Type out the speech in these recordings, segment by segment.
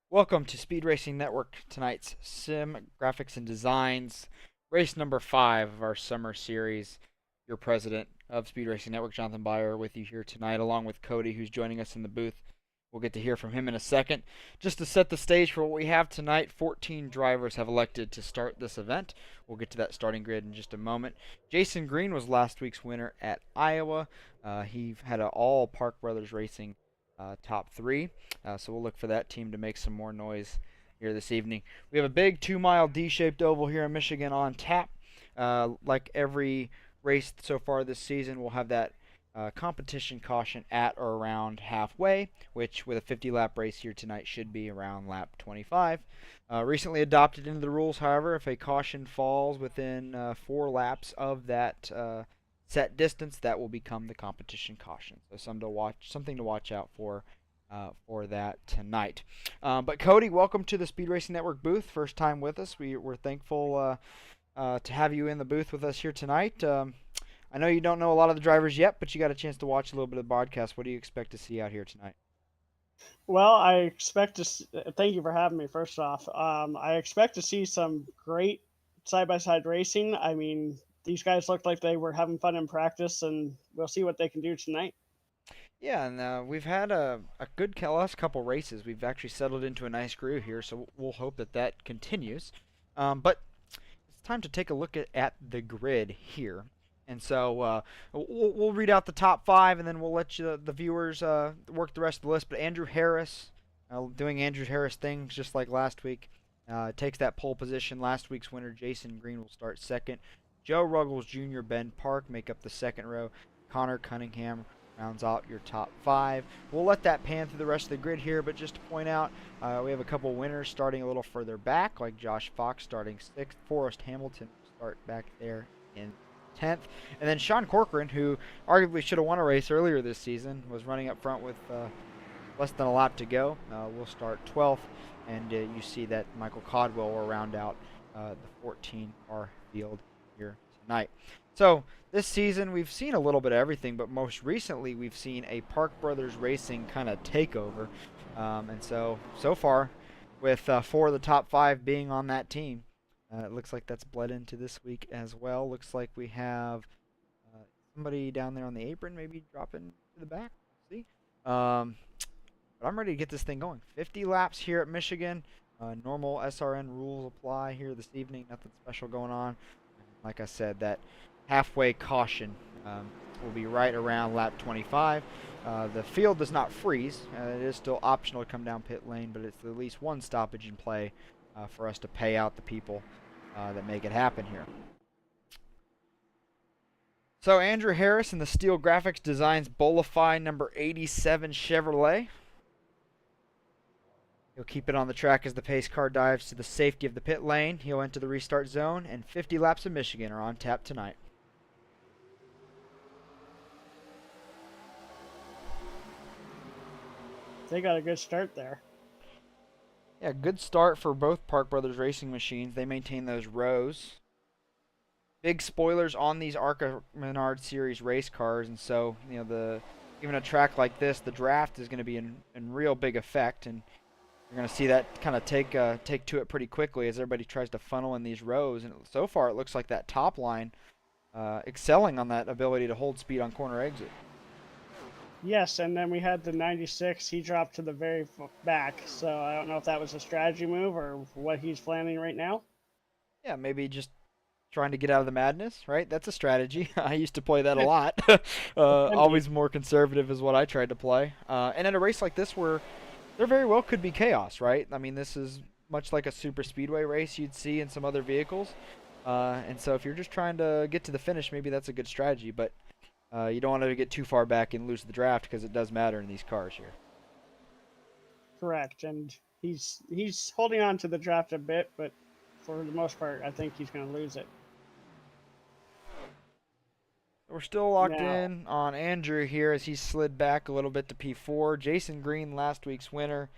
Welcome to Speed Racing Network, tonight's Sim Graphics and Designs, race number 5 of our summer series. Your president of Speed Racing Network, Jonathan Byer, with you here tonight, along with Cody, who's joining us in the booth. We'll get to hear from him in a second. Just to set the stage for what we have tonight, 14 drivers have elected to start this event. We'll get to that starting grid in just a moment. Jason Green was last week's winner at Iowa. He had an all Park Brothers Racing top 3. So we'll look for that team to make some more noise here this evening. We have a big 2-mile D-shaped oval here in Michigan on tap. Like every race so far this season, we'll have that competition caution at or around halfway, which with a 50-lap race here tonight should be around lap 25. Recently adopted into the rules, however, if a caution falls within 4 laps of that set distance, that will become the competition caution. So something to watch out for that tonight. But Cody, welcome to the Speed Racing Network booth. First time with us. We're thankful to have you in the booth with us here tonight. I know you don't know a lot of the drivers yet, but you got a chance to watch a little bit of the broadcast. What do you expect to see out here tonight? Well, I expect to. Thank you for having me. First off, I expect to see some great side-by-side racing. I mean, these guys looked like they were having fun in practice, and we'll see what they can do tonight. Yeah, and we've had a good last couple races. We've actually settled into a nice groove here, so we'll hope that that continues. But it's time to take a look at the grid here. And so we'll read out the top 5, and then we'll let the viewers work the rest of the list. But Andrew Harris, doing Andrew Harris things just like last week, takes that pole position. Last week's winner, Jason Green, will start second. Joe Ruggles Jr., Ben Park make up the second row. Connor Cunningham rounds out your top 5. We'll let that pan through the rest of the grid here, but just to point out, we have a couple winners starting a little further back, like Josh Fox starting 6th. Forrest Hamilton will start back there in 10th. And then Sean Corcoran, who arguably should have won a race earlier this season, was running up front with less than a lap to go. Will start 12th. And you see that Michael Codwell will round out the 14-car field here tonight. So this season we've seen a little bit of everything, but most recently we've seen a Park Brothers Racing kind of takeover. And so far, with 4 of the top 5 being on that team, it looks like that's bled into this week as well. Looks like we have somebody down there on the apron maybe dropping to the back. See? But I'm ready to get this thing going. 50 laps here at Michigan. Normal SRN rules apply here this evening. Nothing special going on. Like I said, that halfway caution will be right around lap 25. The field does not freeze. It is still optional to come down pit lane, but it's at least one stoppage in play for us to pay out the people that make it happen here. So Andrew Harris in the Steel Graphics designs Bolify number 87 Chevrolet. He'll keep it on the track as the pace car dives to the safety of the pit lane. He'll enter the restart zone, and 50 laps of Michigan are on tap tonight. They got a good start there. Yeah, good start for both Park Brothers racing machines. They maintain those rows. Big spoilers on these ARCA Menard Series race cars, and so even a track like this, the draft is going to be in real big effect, and you're going to see that kind of take to it pretty quickly as everybody tries to funnel in these rows. And so far, it looks like that top line excelling on that ability to hold speed on corner exit. Yes, and then we had the 96. He dropped to the very back, so I don't know if that was a strategy move or what he's planning right now. Yeah, maybe just trying to get out of the madness, right? That's a strategy. I used to play that a lot. It can be. Always more conservative is what I tried to play. And in a race like this, where there very well could be chaos, right? I mean, this is much like a super speedway race you'd see in some other vehicles. And so if you're just trying to get to the finish, maybe that's a good strategy. But you don't want to get too far back and lose the draft because it does matter in these cars here. Correct, and he's holding on to the draft a bit, but for the most part, I think he's going to lose it. We're still locked Now, in on Andrew here as he slid back a little bit to P4. Jason Green, last week's winner.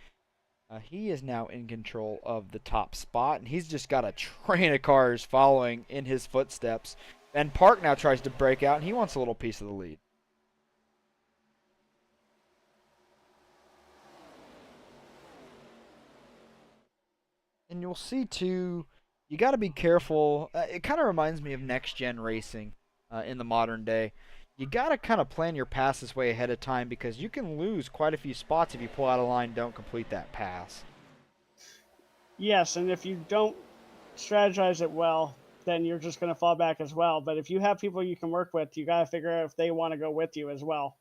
He is now in control of the top spot, and he's just got a train of cars following in his footsteps. Ben Park now tries to break out, and he wants a little piece of the lead. And you'll see, too, you got to be careful. It kind of reminds me of next-gen racing in the modern day. You got to kind of plan your passes way ahead of time because you can lose quite a few spots if you pull out of line and don't complete that pass. yes, and if you don't strategize it well, then you're just going to fall back as well. But if you have people you can work with, you got to figure out if they want to go with you as well.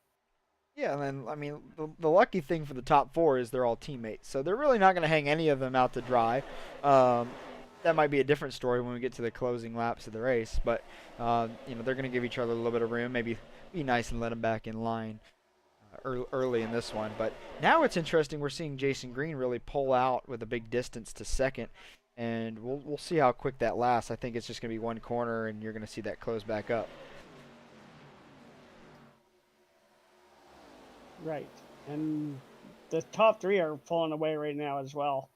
Yeah, and then, I mean, the lucky thing for the top four is they're all teammates. So they're really not going to hang any of them out to dry. That might be a different story when we get to the closing laps of the race. But, they're going to give each other a little bit of room. Maybe be nice and let them back in line early in this one. But now it's interesting. We're seeing Jason Green really pull out with a big distance to second. And we'll see how quick that lasts. I think it's just going to be one corner, and you're going to see that close back up. Right. And the top three are pulling away right now as well.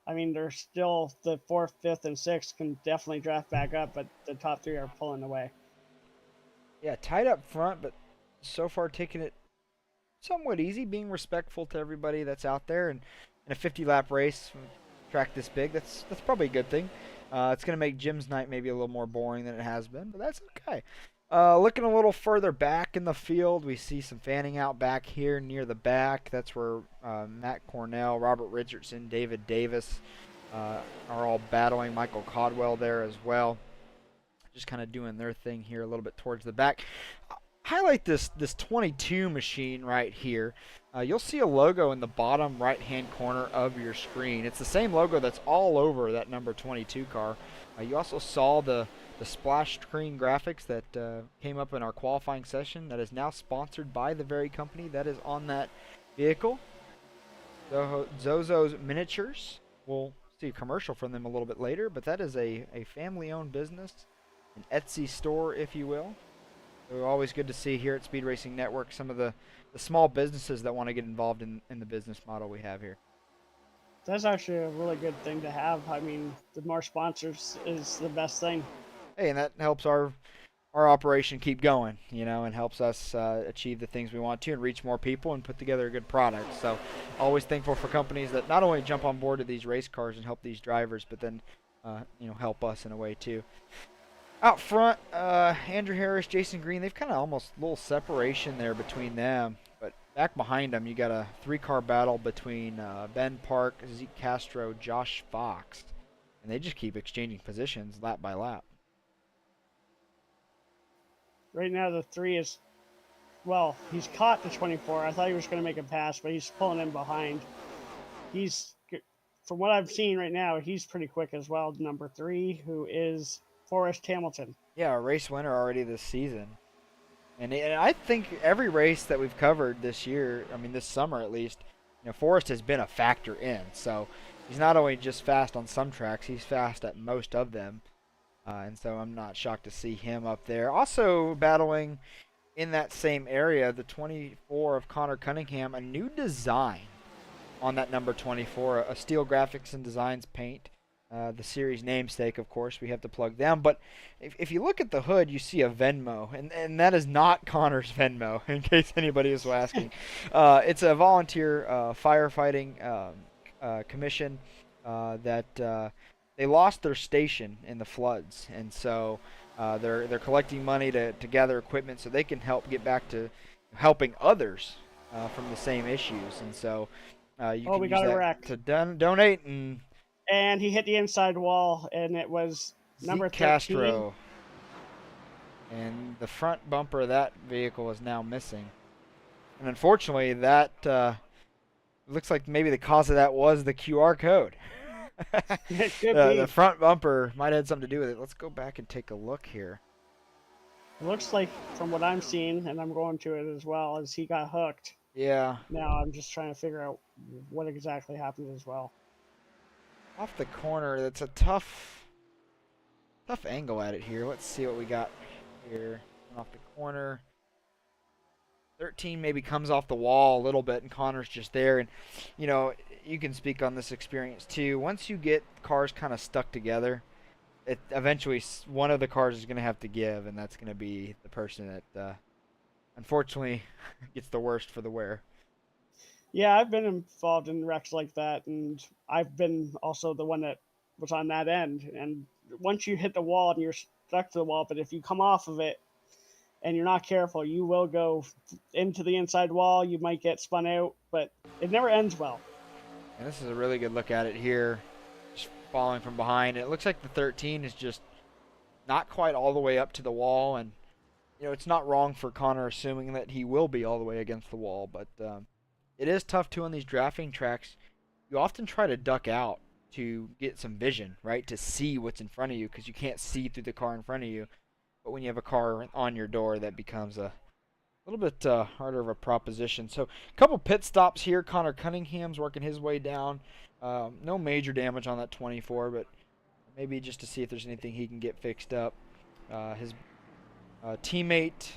I mean, they're still the fourth, fifth, and sixth can definitely draft back up, but the top three are pulling away. Yeah, tight up front, but so far taking it somewhat easy, being respectful to everybody that's out there. And in a 50-lap race, track this big, that's probably a good thing. It's going to make Jim's night maybe a little more boring than it has been, but that's okay. Looking a little further back in the field, we see some fanning out back here near the back. That's where Matt Cornell, Robert Richardson, David Davis are all battling. Michael Codwell there as well. Just kind of doing their thing here a little bit towards the back. Highlight this 22 machine right here. You'll see a logo in the bottom right hand corner of your screen. It's the same logo that's all over that number 22 car. You also saw the splash screen graphics that came up in our qualifying session that is now sponsored by the very company that is on that vehicle. Zozo's Miniatures. We'll see a commercial from them a little bit later, but that is a family-owned business, an Etsy store, if you will. So always good to see here at Speed Racing Network some of the small businesses that want to get involved in the business model we have here. That's actually a really good thing to have. I mean, the more sponsors is the best thing. Hey, and that helps our operation keep going, and helps us achieve the things we want to and reach more people and put together a good product. So always thankful for companies that not only jump on board to these race cars and help these drivers, but then help us in a way too. Out front, Andrew Harris, Jason Green, they've kind of almost a little separation there between them. But back behind them, you got a three-car battle between Ben Park, Zeke Castro, Josh Fox. And they just keep exchanging positions lap by lap. Right now, the three is, well, he's caught the 24. I thought he was going to make a pass, but he's pulling in behind. He's, from what I've seen right now, he's pretty quick as well. Number three, who is Forrest Hamilton. Yeah, a race winner already this season. And I think every race that we've covered this year, I mean this summer at least, Forrest has been a factor in. So he's not only just fast on some tracks, he's fast at most of them. And so I'm not shocked to see him up there. Also battling in that same area, the 24 of Connor Cunningham, a new design on that number 24, a Steel Graphics and Designs paint. The series namesake, of course, we have to plug them. But if you look at the hood, you see a Venmo, and that is not Connor's Venmo, in case anybody is asking. It's a volunteer firefighting commission that they lost their station in the floods, and so they're collecting money to gather equipment so they can help get back to helping others from the same issues, and so you Oh, can we use got a that wreck. to donate. And And he hit the inside wall, and it was number Zeke 13. Castro, and the front bumper of that vehicle is now missing. And unfortunately, that looks like maybe the cause of that was the QR code. It could The be. front bumper might have had something to do with it. Let's go back and take a look here. It looks like, from what I'm seeing, and I'm going to it as well, is he got hooked. Yeah, Now I'm just trying to figure out what exactly happened as well. off the corner. That's a tough angle at it here. Let's see what we got here. Off the corner. 13 maybe comes off the wall a little bit, and Connor's just there. And, you know, you can speak on this experience too. Once you get cars kind of stuck together, it eventually one of the cars is going to have to give, and that's going to be the person that unfortunately gets the worst for the wear. Yeah, I've been involved in wrecks like that, and I've been also the one that was on that end. And once you hit the wall and you're stuck to the wall, but if you come off of it and you're not careful, you will go into the inside wall. You might get spun out, but it never ends well. And this is a really good look at it here, just falling from behind. It looks like the 13 is just not quite all the way up to the wall, and you know it's not wrong for Connor assuming that he will be all the way against the wall, but it is tough too on these drafting tracks. You often try to duck out to get some vision, right, to see what's in front of you because you can't see through the car in front of you. But when you have a car on your door, that becomes a little bit harder of a proposition. So a couple pit stops here. Connor Cunningham's working his way down. No major damage on that 24, but maybe just to see if there's anything he can get fixed up. His teammate,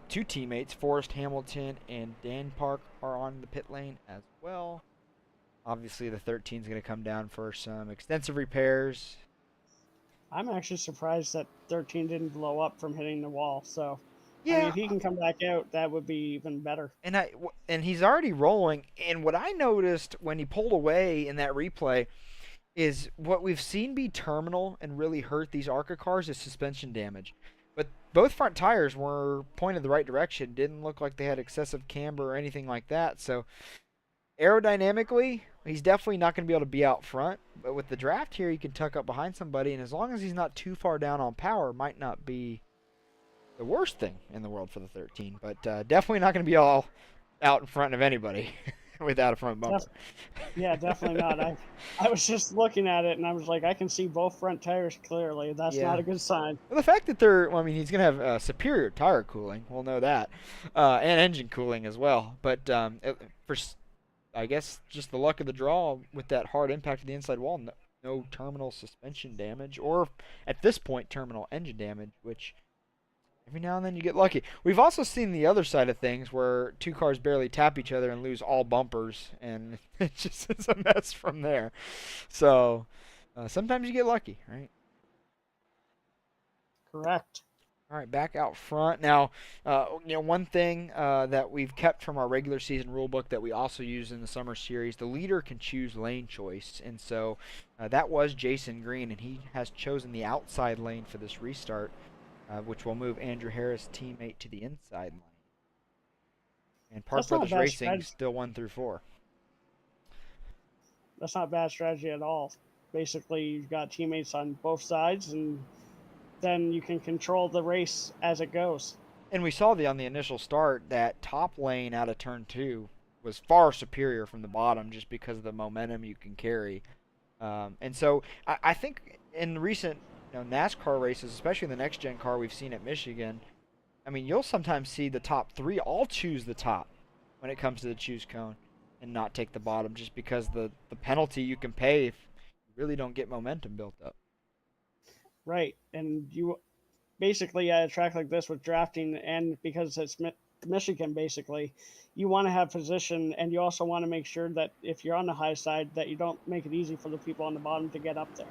two teammates, Forrest Hamilton and Dan Park, are on the pit lane as well. Obviously, the 13 is going to come down for some extensive repairs. I'm actually surprised that 13 didn't blow up from hitting the wall. So, I mean, Yeah, if he can come back out, that would be even better. and he's already rolling. And what I noticed when he pulled away in that replay is what we've seen be terminal and really hurt these ARCA cars is suspension damage. But both front tires were pointed the right direction. Didn't look like they had excessive camber or anything like that. So aerodynamically, he's definitely not going to be able to be out front. But with the draft here, he can tuck up behind somebody, and as long as he's not too far down on power, might not be the worst thing in the world for the 13. But definitely not going to be all out in front of anybody without a front bumper. Yeah, definitely not. I was just looking at it and I was like, I can see both front tires clearly. That's Yeah. not a good sign. Well, the fact that I mean, he's going to have superior tire cooling. We'll know that. And engine cooling as well. But I guess just the luck of the draw with that hard impact of the inside wall, no terminal suspension damage, or at this point, terminal engine damage, which every now and then you get lucky. We've also seen the other side of things where two cars barely tap each other and lose all bumpers, and it's a mess from there. So sometimes you get lucky, right? Correct. All right, back out front now. One thing that we've kept from our regular season rulebook that we also use in the summer series, the leader can choose lane choice, and so that was Jason Green, and he has chosen the outside lane for this restart, which will move Andrew Harris' teammate to the inside lane. And Park That's not a Brothers bad Racing strategy. still 1 through 4. That's not a bad strategy at all. Basically, you've got teammates on both sides, and then you can control the race as it goes. And we saw on the initial start that top lane out of turn 2 was far superior from the bottom just because of the momentum you can carry. And so I think in recent NASCAR races, especially the next gen car we've seen at Michigan, I mean, you'll sometimes see the top 3 all choose the top when it comes to the choose cone and not take the bottom just because the penalty you can pay if you really don't get momentum built up. Right. And you basically, at a track like this with drafting, and because it's Michigan, basically, you want to have position, and you also want to make sure that if you're on the high side, that you don't make it easy for the people on the bottom to get up there.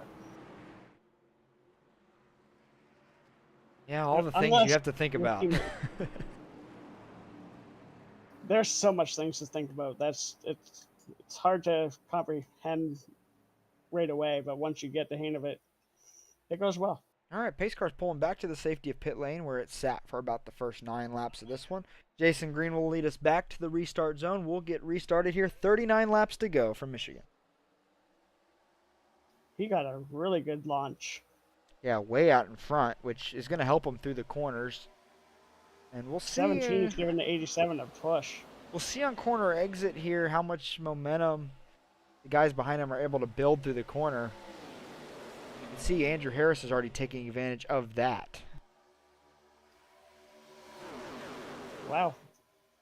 Yeah, all the things you Unless have to think about. There's so much things to think about. It's hard to comprehend right away, but once you get the hang of it, it goes well. All right, pace car's pulling back to the safety of pit lane where it sat for about the first 9 laps of this one. Jason Green will lead us back to the restart zone. We'll get restarted here. 39 laps to go from Michigan. He got a really good launch. Yeah, way out in front, which is going to help him through the corners. And we'll see. 17 is giving the 87 a push. We'll see on corner exit here how much momentum the guys behind him are able to build through the corner. You can see Andrew Harris is already taking advantage of that. Wow.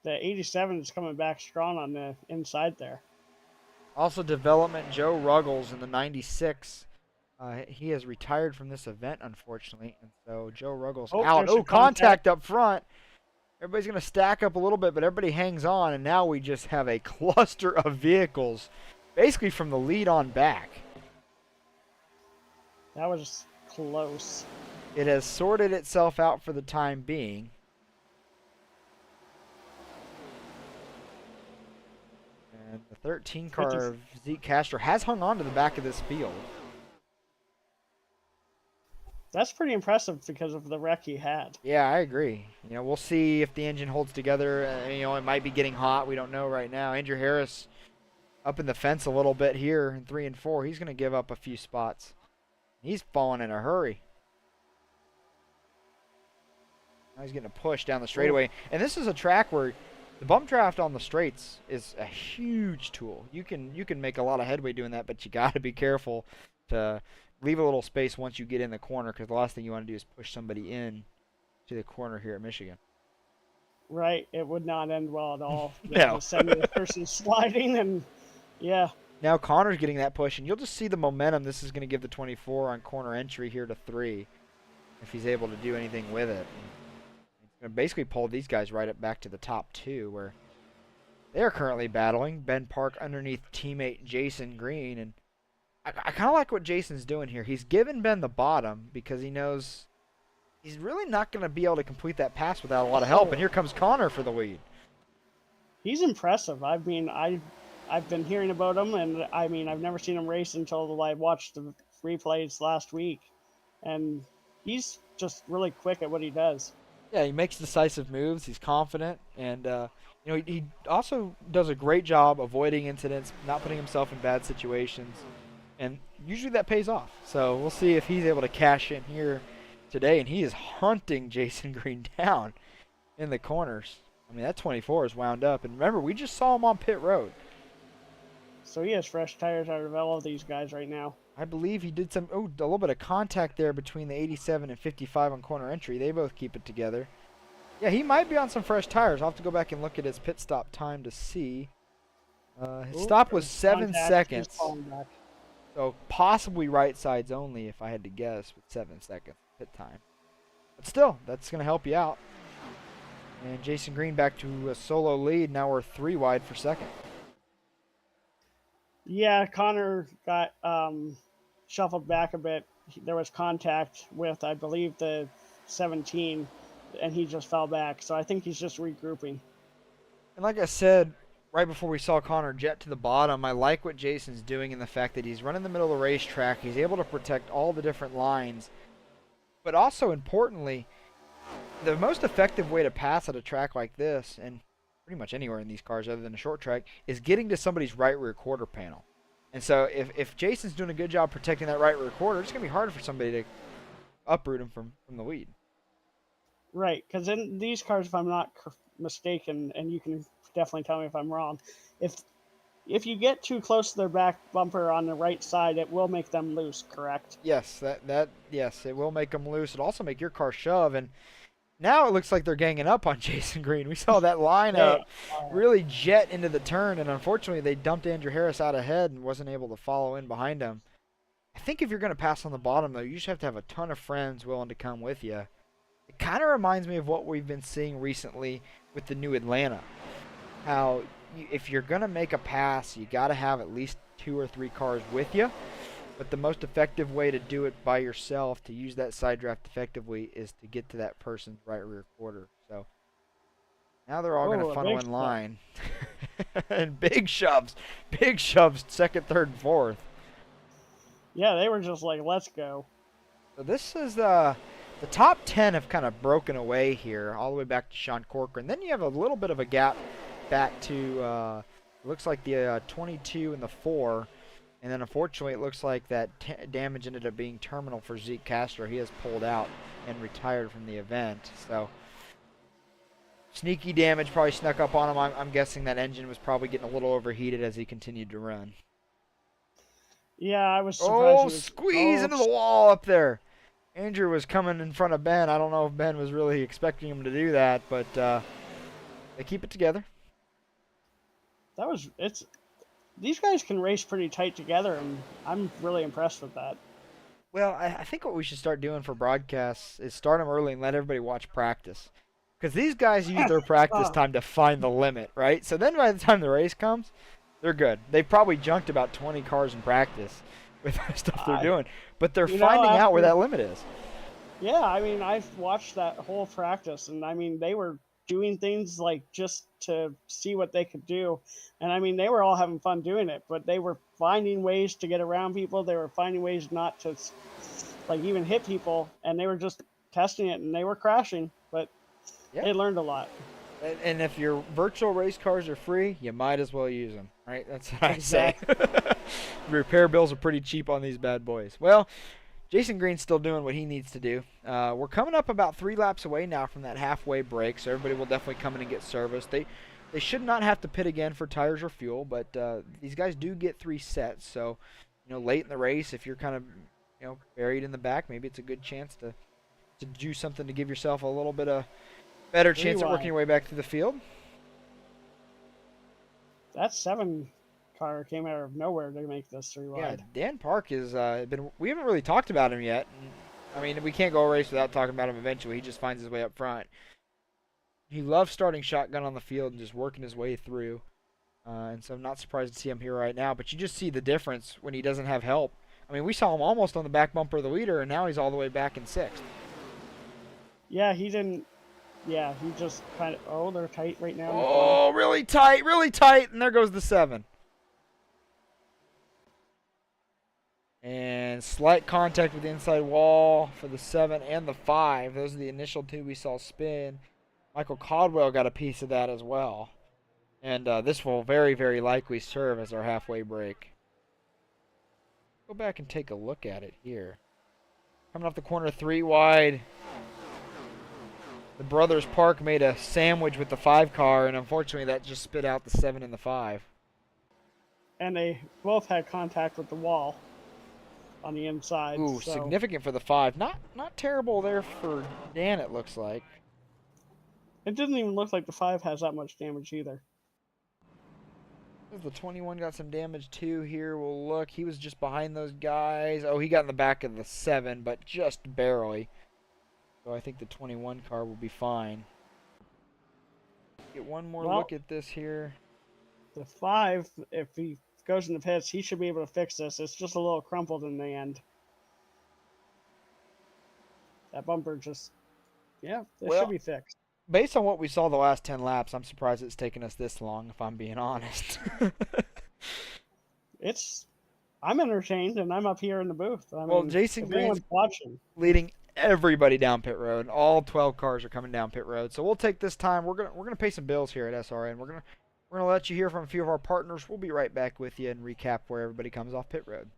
The 87 is coming back strong on the inside there. Also, development Joe Ruggles in the 96. He has retired from this event, unfortunately. And so Joe Ruggles out. Oh, contact up front. Everybody's going to stack up a little bit, but everybody hangs on. And now we just have a cluster of vehicles, basically from the lead on back. That was close. It has sorted itself out for the time being. And the 13 car of Zeke Castro has hung on to the back of this field. That's pretty impressive because of the wreck he had. Yeah, I agree. You know, we'll see if the engine holds together. You know, it might be getting hot. We don't know right now. Andrew Harris up in the fence a little bit here in 3 and 4. He's going to give up a few spots. He's falling in a hurry. Now he's getting a push down the straightaway. And this is a track where the bump draft on the straights is a huge tool. You can make a lot of headway doing that, but you got to be careful to leave a little space once you get in the corner, because the last thing you want to do is push somebody in to the corner here at Michigan. Right. It would not end well at all. No. Send the person sliding, and yeah. Now Connor's getting that push, and you'll just see the momentum this is going to give the 24 on corner entry here to 3 if he's able to do anything with it. He's going to basically pull these guys right up back to the top 2 where they're currently battling. Ben Park underneath teammate Jason Green, and I kind of like what Jason's doing here. He's given Ben the bottom because he knows he's really not going to be able to complete that pass without a lot of help, and here comes Connor for the lead. He's impressive. I mean, I've been hearing about him, and I mean, I've never seen him race until I watched the replays last week, and he's just really quick at what he does. Yeah, he makes decisive moves. He's confident, and you know, he also does a great job avoiding incidents, not putting himself in bad situations, and usually that pays off. So we'll see if he's able to cash in here today, and he is hunting Jason Green down in the corners. I mean, that 24 is wound up, and remember, we just saw him on pit road. So he has fresh tires out of all of these guys right now. I believe he did a little bit of contact there between the 87 and 55 on corner entry. They both keep it together. Yeah, he might be on some fresh tires. I'll have to go back and look at his pit stop time to see. His stop was 7 seconds. So possibly right sides only if I had to guess with 7 seconds pit time. But still, that's going to help you out. And Jason Green back to a solo lead. Now we're 3 wide for second. Yeah, Connor got shuffled back a bit. There was contact with, I believe, the 17, and he just fell back. So I think he's just regrouping. And like I said, right before we saw Connor jet to the bottom, I like what Jason's doing in the fact that he's running the middle of the racetrack. He's able to protect all the different lines. But also, importantly, the most effective way to pass at a track like this, and pretty much anywhere in these cars other than a short track, is getting to somebody's right rear quarter panel. And so if Jason's doing a good job protecting that right rear quarter, it's going to be hard for somebody to uproot him from the lead. Right, because in these cars, if I'm not mistaken, and you can definitely tell me if I'm wrong, if you get too close to their back bumper on the right side, it will make them loose, correct? Yes, yes, it will make them loose. It'll also make your car shove, and now it looks like they're ganging up on Jason Green. We saw that lineup really jet into the turn, and unfortunately they dumped Andrew Harris out ahead and wasn't able to follow in behind him. I think if you're going to pass on the bottom, though, you just have to have a ton of friends willing to come with you. It kind of reminds me of what we've been seeing recently with the new Atlanta. How if you're going to make a pass, you got to have at least 2 or 3 cars with you. But the most effective way to do it by yourself, to use that side draft effectively, is to get to that person's right rear quarter. So now they're all going to funnel in line. And big shoves, second, third, and fourth. Yeah, they were just like, let's go. So this is the top 10 have kind of broken away here, all the way back to Sean Corcoran. Then you have a little bit of a gap back to looks like the 22 and the 4. And then unfortunately, it looks like that damage ended up being terminal for Zeke Castro. He has pulled out and retired from the event. So sneaky damage probably snuck up on him. I'm guessing that engine was probably getting a little overheated as he continued to run. Yeah, I was surprised. Oh, squeeze into the wall up there. Andrew was coming in front of Ben. I don't know if Ben was really expecting him to do that, but they keep it together. These guys can race pretty tight together, and I'm really impressed with that. Well, I think what we should start doing for broadcasts is start them early and let everybody watch practice. Because these guys use their practice time to find the limit, right? So then by the time the race comes, they're good. They've probably junked about 20 cars in practice with the stuff they're doing. But they're finding out where that limit is. Yeah, I mean, I've watched that whole practice, and I mean, they were doing things like just to see what they could do. And I mean, they were all having fun doing it, but they were finding ways to get around people. They were finding ways not to like even hit people, and they were just testing it, and they were crashing, but they learned a lot. And if your virtual race cars are free, you might as well use them, right? That's what I say. Repair bills are pretty cheap on these bad boys. Well, Jason Green's still doing what he needs to do. We're coming up about 3 laps away now from that halfway break, so everybody will definitely come in and get serviced. They should not have to pit again for tires or fuel, but these guys do get 3 sets. So, late in the race, if you're kind of buried in the back, maybe it's a good chance to do something to give yourself a little bit of better chance at working your way back through the field. That 7 car came out of nowhere to make this 3 wide. Yeah, Dan Park is we haven't really talked about him yet. I mean, we can't go a race without talking about him eventually. He just finds his way up front. He loves starting shotgun on the field and just working his way through. And so I'm not surprised to see him here right now. But you just see the difference when he doesn't have help. I mean, we saw him almost on the back bumper of the leader, and now he's all the way back in 6th. Yeah, he didn't. Yeah, he just kind of. Oh, they're tight right now. Oh, really tight, and there goes the 7. And slight contact with the inside wall for the 7 and the 5. Those are the initial 2 we saw spin. Michael Caldwell got a piece of that as well. And this will very, very likely serve as our halfway break. Go back and take a look at it here. Coming off the corner 3 wide. The Brothers Park made a sandwich with the 5 car, and unfortunately that just spit out the 7 and the 5. And they both had contact with the wall on the inside. Ooh, so. Significant for the 5. Not terrible there for Dan, it looks like. It didn't even look like the 5 has that much damage either. The 21 got some damage too here. We'll look. He was just behind those guys. Oh, he got in the back of the 7, but just barely. So I think the 21 car will be fine. Get one more look at this here. The 5, if he goes in the pits, he should be able to fix this. It's just a little crumpled in the end. That bumper just, it should be fixed. Based on what we saw the last 10 laps, I'm surprised it's taken us this long, if I'm being honest. I'm entertained, and I'm up here in the booth. I mean, Jason Green's watching, leading everybody down pit road. All 12 cars are coming down pit road. So we'll take this time. We're gonna pay some bills here at SRN. We're gonna let you hear from a few of our partners. We'll be right back with you and recap where everybody comes off pit road.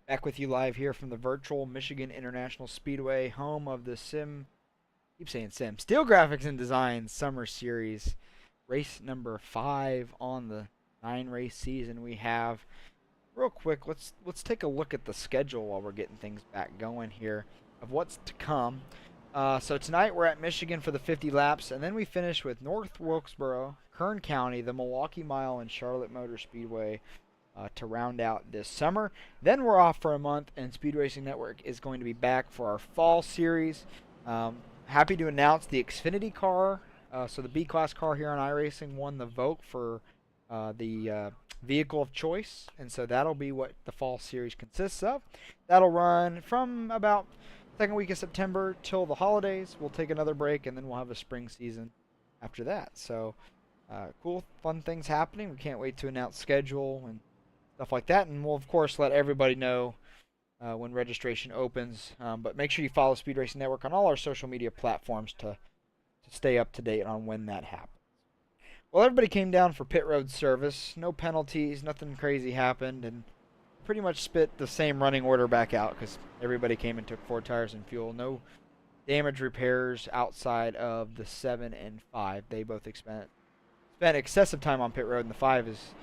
Back with you live here from the virtual Michigan International Speedway, home of the keep saying Steel Graphics and Design Summer Series. Race number 5 on the 9-race season we have. Real quick, let's take a look at the schedule while we're getting things back going here of what's to come. So tonight we're at Michigan for the 50 laps, and then we finish with North Wilkesboro, Kern County, the Milwaukee Mile, and Charlotte Motor Speedway to round out this summer. Then we're off for a month, and Speed Racing Network is going to be back for our fall series. Happy to announce the Xfinity car, so the B-Class car here on iRacing won the vote for the vehicle of choice, and so that'll be what the fall series consists of. That'll run from about second week of September till the holidays. We'll take another break, and then we'll have a spring season after that. So cool, fun things happening. We can't wait to announce schedule and stuff like that, and we'll of course let everybody know when registration opens. But make sure you follow Speed Racing Network on all our social media platforms to stay up to date on when that happens. Well, everybody came down for pit road service. No penalties, nothing crazy happened, and pretty much spit the same running order back out because everybody came and took 4 tires and fuel. No damage repairs outside of the 7 and 5. They both spent excessive time on pit road, and the 5 is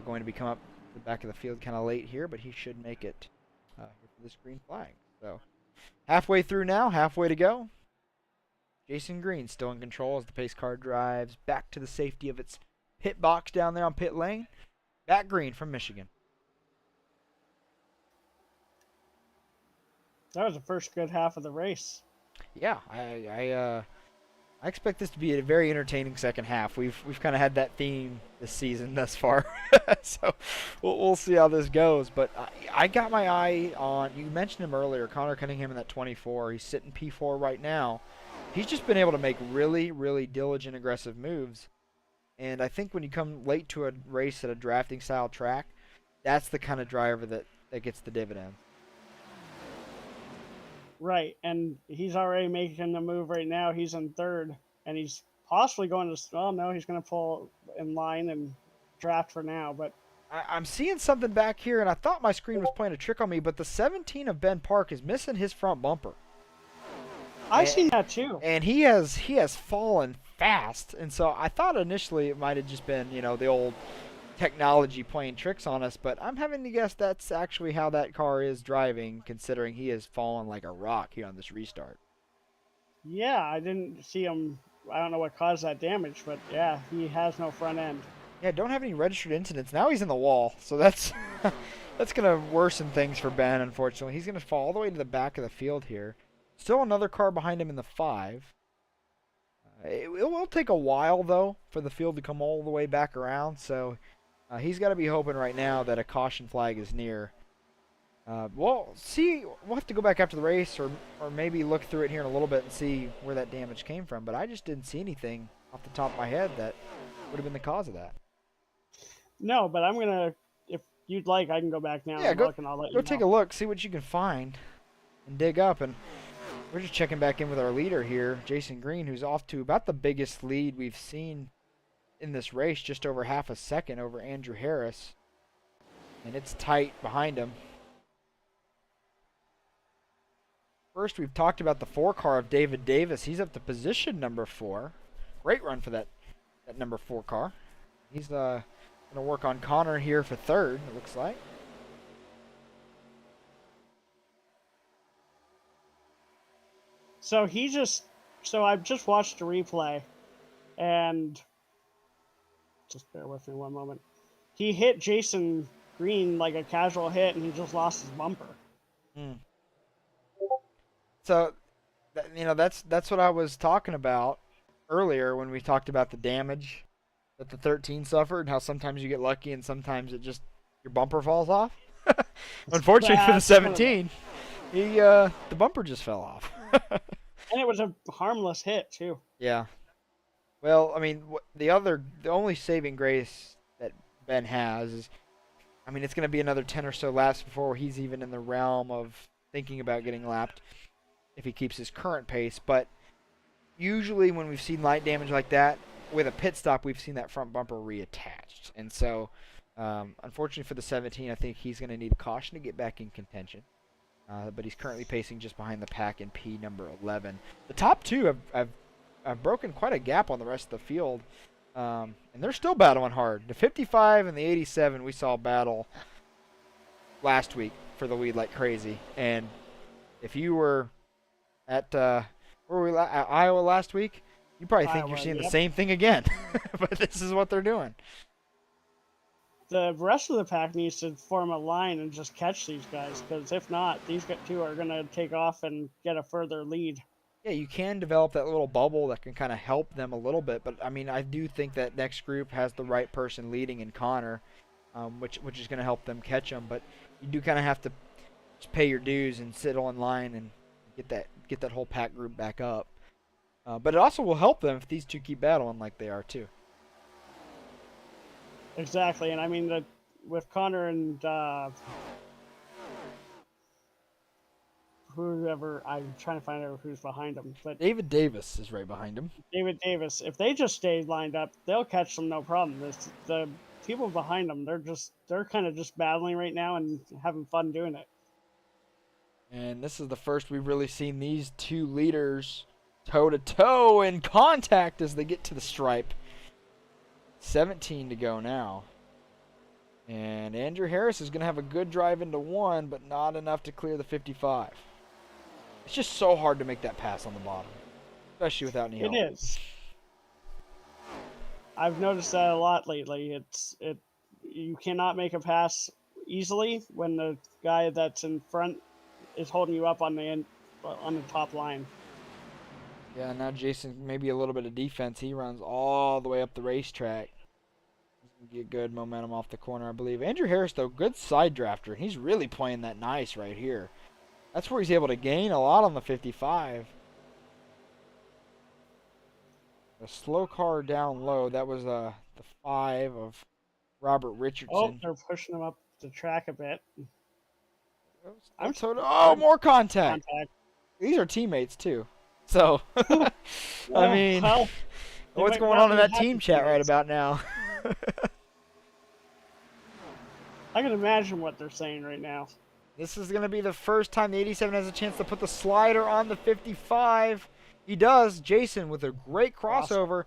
going to be come up the back of the field kind of late here, but he should make it here for this green flag. So halfway through now, halfway to go. Jason Green still in control as the pace car drives back to the safety of its pit box down there on pit lane. Back Green from Michigan. That was the first good half of the race. Yeah, I expect this to be a very entertaining second half. We've kind of had that theme this season thus far, so we'll see how this goes. But I got my eye on, you mentioned him earlier, Connor Cunningham in that 24. He's sitting P4 right now. He's just been able to make really, really diligent, aggressive moves. And I think when you come late to a race at a drafting style track, that's the kind of driver that gets the dividend. Right, and he's already making the move right now. He's in third, and he's possibly going to. Oh no, he's going to pull in line and draft for now. But I'm seeing something back here, and I thought my screen was playing a trick on me. But the 17 of Ben Park is missing his front bumper. I've seen that too. And he has fallen fast, and so I thought initially it might have just been the old technology playing tricks on us, but I'm having to guess that's actually how that car is driving, considering he has fallen like a rock here on this restart. Yeah, I didn't see him. I don't know what caused that damage, but yeah, he has no front end. Yeah, don't have any registered incidents. Now he's in the wall, so that's that's gonna worsen things for Ben. Unfortunately, he's gonna fall all the way to the back of the field here. Still another car behind him in the 5. It will take a while though for the field to come all the way back around, so. He's got to be hoping right now that a caution flag is near. We'll see. We'll have to go back after the race or maybe look through it here in a little bit and see where that damage came from. But I just didn't see anything off the top of my head that would have been the cause of that. No, but I'm going to, if you'd like, I can go back now and look, and I'll let you know. Go take a look, see what you can find, and dig up. And we're just checking back in with our leader here, Jason Green, who's off to about the biggest lead we've seen in this race, just over half a second over Andrew Harris, and it's tight behind him. First, we've talked about the 4 car of David Davis. He's up to position number 4. Great run for that number 4 car. He's going to work on Connor here for 3rd, it looks like. So I've just watched the replay, and just bear with me one moment. He hit Jason Green like a casual hit, and he just lost his bumper. So, that's what I was talking about earlier when we talked about the damage that the 13 suffered, and how sometimes you get lucky and sometimes your bumper falls off. Unfortunately for the 17, the bumper just fell off. And it was a harmless hit too. Yeah. Well, I mean, the only saving grace that Ben has is, I mean, it's going to be another 10 or so laps before he's even in the realm of thinking about getting lapped if he keeps his current pace. But usually when we've seen light damage like that, with a pit stop, we've seen that front bumper reattached. And so Unfortunately for the 17, I think he's going to need a caution to get back in contention. But he's currently pacing just behind the pack in P number 11. The top two have broken quite a gap on the rest of the field, and they're still battling hard. The 55 and the 87 we saw battle last week for the lead like crazy. And if you were at at Iowa last week, you probably think you're seeing the same thing again. But this is what they're doing. The rest of the pack needs to form a line and just catch these guys, because if not, these two are going to take off and get a further lead. Yeah, you can develop that little bubble that can kind of help them a little bit, but I mean, I do think that next group has the right person leading in Connor, which is going to help them catch them. But you do kind of have to just pay your dues and sit on line and get that whole pack group back up. But it also will help them if these two keep battling like they are too. Exactly, and I mean with Connor and whoever, I'm trying to find out who's behind him, but David Davis is right behind him. David Davis, if they just stay lined up, they'll catch them no problem. The people behind them, they're kind of just battling right now and having fun doing it. And this is the first we've really seen these two leaders toe to toe in contact as they get to the stripe. 17 to go now. And Andrew Harris is going to have a good drive into one, but not enough to clear the 55. It's just so hard to make that pass on the bottom, especially without any help. It is. I've noticed that a lot lately. You cannot make a pass easily when the guy that's in front is holding you up on the top line. Yeah, now Jason, maybe a little bit of defense. He runs all the way up the racetrack. Get good momentum off the corner, I believe. Andrew Harris, though, good side drafter. He's really playing that nice right here. That's where he's able to gain a lot on the 55. A slow car down low. That was the 5 of Robert Richardson. Oh, they're pushing him up the track a bit. More contact. These are teammates, too. So, I mean, what's going on in that team chat right about now? I can imagine what they're saying right now. This is going to be the first time the 87 has a chance to put the slider on the 55. He does. Jason with a great crossover,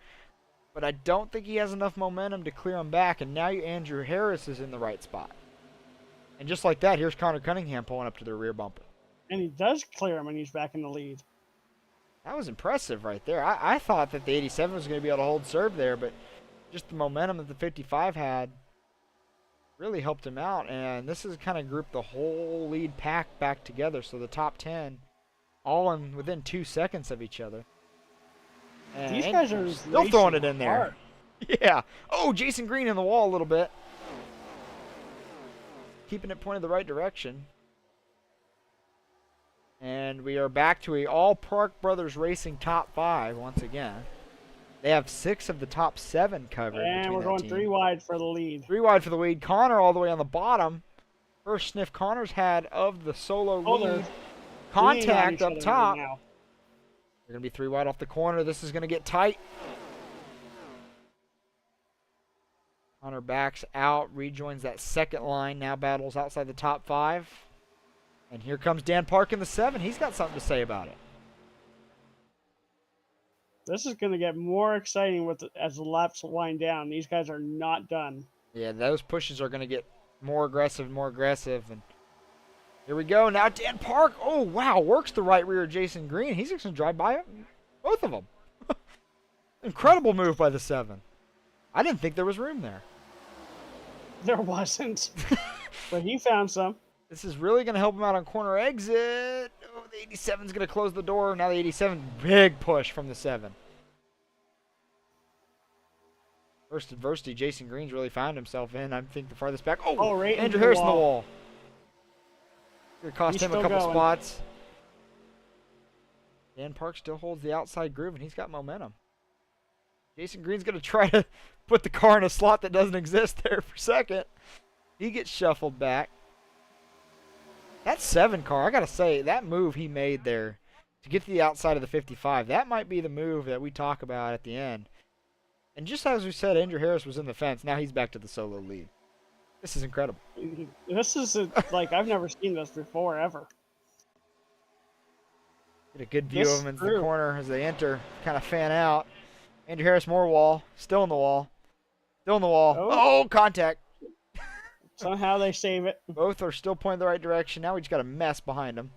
but I don't think he has enough momentum to clear him back, and now Andrew Harris is in the right spot. And just like that, here's Connor Cunningham pulling up to the rear bumper. And he does clear him, and he's back in the lead. That was impressive right there. I thought that the 87 was going to be able to hold serve there, but just the momentum that the 55 had really helped him out. And this is kind of grouped the whole lead pack back together. So the top 10 all within 2 seconds of each other. And these guys are still throwing it in there. Hard. Yeah. Oh, Jason Green in the wall a little bit. Keeping it pointed the right direction. And we are back to a all Park Brothers Racing top 5 once again. They have 6 of the top 7 covered. And we're going 3 wide for the lead. 3 wide for the lead. Connor all the way on the bottom. First sniff Connor's had of the solo lead. Contact up top. They're going to be 3 wide off the corner. This is going to get tight. Connor backs out, rejoins that second line, now battles outside the top 5. And here comes Dan Park in the 7. He's got something to say about it. This is going to get more exciting as the laps wind down. These guys are not done. Yeah, those pushes are going to get more aggressive and more aggressive. And here we go. Now Dan Park, oh, wow, works the right rear of Jason Green. He's just going to drive by both of them. Incredible move by the 7. I didn't think there was room there. There wasn't. But he found some. This is really going to help him out on corner exit. Oh, the 87's going to close the door. Now the 87, big push from the 7. First adversity Jason Green's really found himself in. I think the farthest back. Oh, right Andrew Harris in the wall. Going to cost him a couple spots. Dan Park still holds the outside groove, and he's got momentum. Jason Green's going to try to put the car in a slot that doesn't exist there for second. He gets shuffled back. That 7 car, I got to say, that move he made there to get to the outside of the 55, that might be the move that we talk about at the end. And just as we said, Andrew Harris was in the fence. Now he's back to the solo lead. This is incredible. This is like I've never seen this before ever. Get a good view of This them into the group, corner as they enter, kind of fan out. Andrew Harris, more wall, still in the wall, still in the wall. oh, Oh, contact. somehow they save it. Both are still pointing the right direction. Now we just got a mess behind them.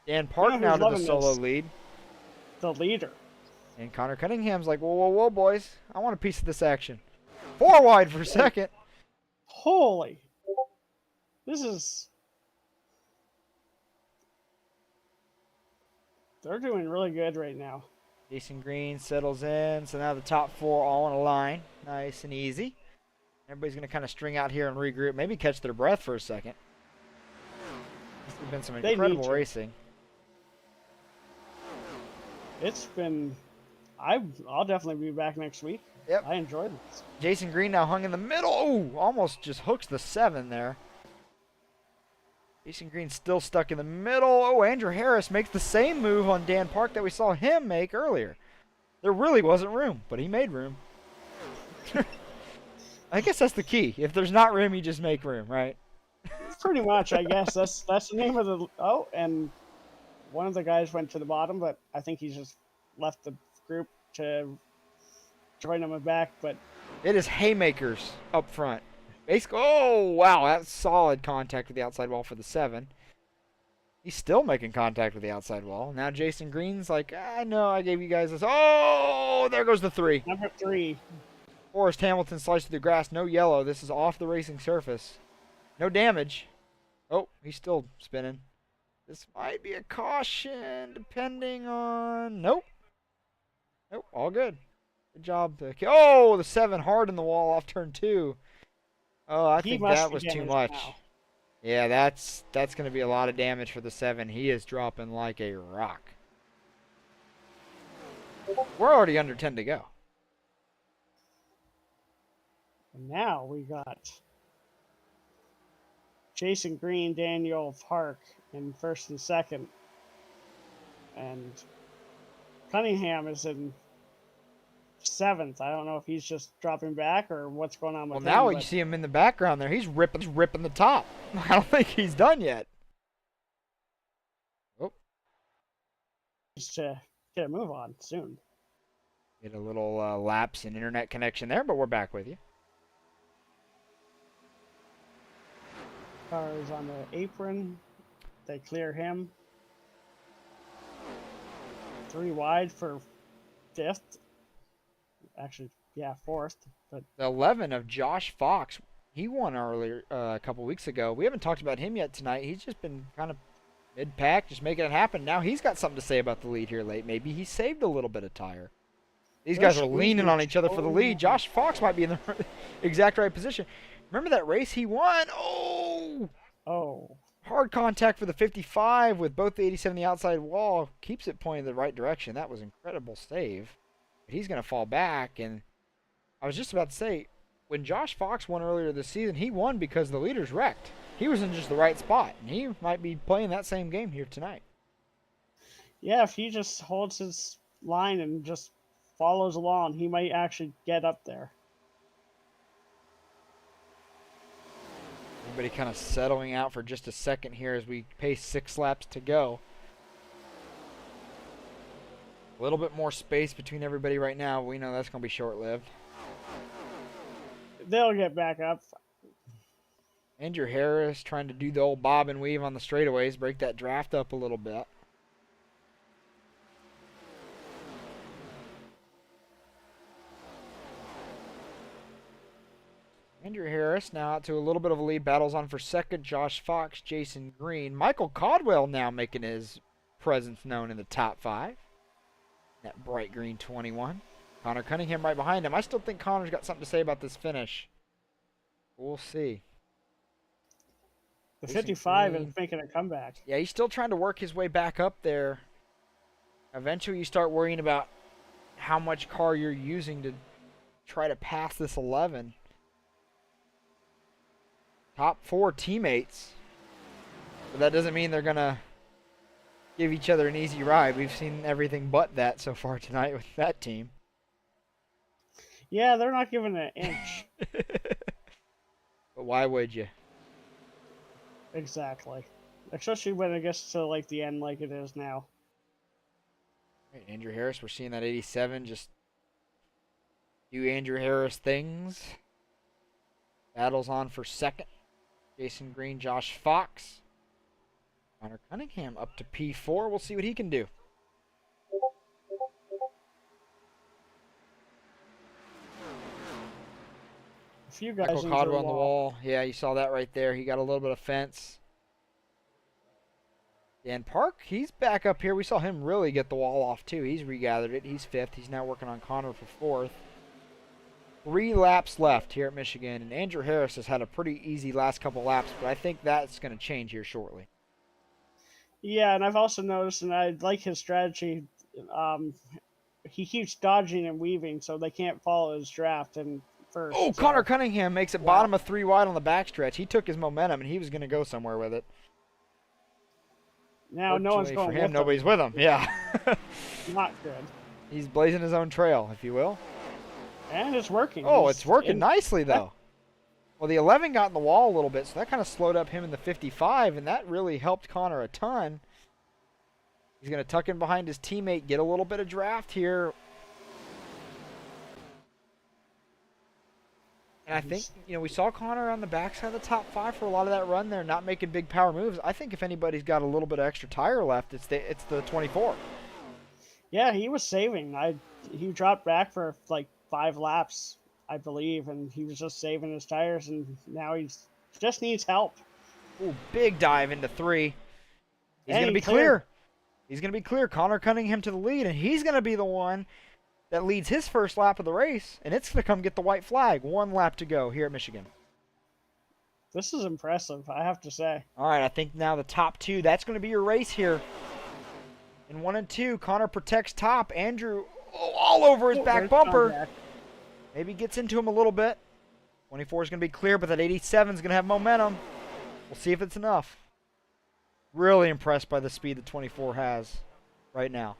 Dan You Park know now who's to the loving solo this? lead. The leader. And Connor Cunningham's like, whoa, whoa, whoa, boys. I want a piece of this action. 4 wide for second. Holy. This is... They're doing really good right now. Jason Green settles in. So now the top 4 all in a line. Nice and easy. Everybody's going to kind of string out here and regroup. Maybe catch their breath for a second. This has been some incredible racing. It's been... I'll definitely be back next week. Yep. I enjoyed this. Jason Green now hung in the middle. Oh, almost just hooks the 7 there. Jason Green still stuck in the middle. Oh, Andrew Harris makes the same move on Dan Park that we saw him make earlier. There really wasn't room, but he made room. I guess that's the key. If there's not room, you just make room, right? Pretty much, I guess. That's the name of the... Oh, and one of the guys went to the bottom, but I think he's just left the group to join them back. But it is haymakers up front. Basically, oh, wow, that's solid contact with the outside wall for the 7. He's still making contact with the outside wall. Now Jason Green's like, I know I gave you guys this. Oh, there goes the 3. Number 3. Forrest Hamilton sliced through the grass. No yellow. This is off the racing surface. No damage. Oh, he's still spinning. This might be a caution, depending on... Nope. Nope, all good. Good job. Oh, the 7 hard in the wall off turn 2. Oh, I think that was too much. Now. Yeah, that's going to be a lot of damage for the 7. He is dropping like a rock. We're already under 10 to go. And now we got Jason Green, Daniel Park in first and second. And Cunningham is in 7th. I don't know if he's just dropping back or what's going on with him. Well, now you see him in the background there. He's ripping the top. I don't think he's done yet. Oh. Just to get a move on soon. Get a little lapse in internet connection there, but we're back with you. Car is on the apron. They clear him. 3 wide for 5th. Actually, yeah, 4th. But the 11 of Josh Fox, he won earlier a couple weeks ago. We haven't talked about him yet tonight. He's just been kind of mid-pack, just making it happen. Now he's got something to say about the lead here late. Maybe he saved a little bit of tire. These guys are leaning on each other for the lead. Josh Fox might be in the exact right position. Remember that race he won? Oh! Hard contact for the 55 with both the 87 and the outside wall. Keeps it pointing the right direction. That was an incredible save. But he's going to fall back. And I was just about to say, when Josh Fox won earlier this season, he won because the leader's wrecked. He was in just the right spot. And he might be playing that same game here tonight. Yeah, if he just holds his line and just follows along, he might actually get up there. Everybody kind of settling out for just a second here as we pace 6 laps to go. A little bit more space between everybody right now. We know that's going to be short-lived. They'll get back up. Andrew Harris trying to do the old bob and weave on the straightaways, break that draft up a little bit. Andrew Harris now out to a little bit of a lead. Battles on for second. Josh Fox, Jason Green. Michael Caldwell now making his presence known in the top 5. That bright green 21. Connor Cunningham right behind him. I still think Connor's got something to say about this finish. We'll see. The 55 is making a comeback. Yeah, he's still trying to work his way back up there. Eventually you start worrying about how much car you're using to try to pass this 11. Top 4 teammates. But that doesn't mean they're going to give each other an easy ride. We've seen everything but that so far tonight with that team. Yeah, they're not giving an inch. But why would you? Exactly. Especially when it gets to like the end like it is now. Right, Andrew Harris, we're seeing that 87 just do Andrew Harris things. Battles on for second. Jason Green, Josh Fox. Connor Cunningham up to P4. We'll see what he can do. A few guys Michael into Codwell the on the wall. Yeah, you saw that right there. He got a little bit of fence. Dan Park, he's back up here. We saw him really get the wall off, too. He's regathered it. He's fifth. He's now working on Connor for fourth. 3 laps left here at Michigan, and Andrew Harris has had a pretty easy last couple laps, but I think that's going to change here shortly. Yeah, and I've also noticed, and I like his strategy. He keeps dodging and weaving, so they can't follow his draft. And first, Oh, Connor Cunningham makes it bottom of 3 wide on the backstretch. He took his momentum, and he was going to go somewhere with it. Now no one's going for him. with Nobody's with him. Yeah. Not good. He's blazing his own trail, if you will. And it's working. Oh, it's working nicely, though. Well, the 11 got in the wall a little bit, so that kind of slowed up him in the 55, and that really helped Connor a ton. He's going to tuck in behind his teammate, get a little bit of draft here. And I think, we saw Connor on the backside of the top 5 for a lot of that run there, not making big power moves. I think if anybody's got a little bit of extra tire left, it's the 24. Yeah, he was saving. He dropped back for like 5 laps, I believe, and he was just saving his tires, and now he's just needs help. Ooh, big dive into 3. He's going to be clear. He's going to be clear. Connor Cunningham to the lead, and he's going to be the one that leads his first lap of the race, and it's going to come get the white flag. 1 lap to go here at Michigan. This is impressive, I have to say. All right, I think now the top 2, that's going to be your race here. In 1 and 2, Connor protects top. Andrew all over his back bumper. Maybe gets into him a little bit. 24 is going to be clear, but that 87 is going to have momentum. We'll see if it's enough. Really impressed by the speed that 24 has right now.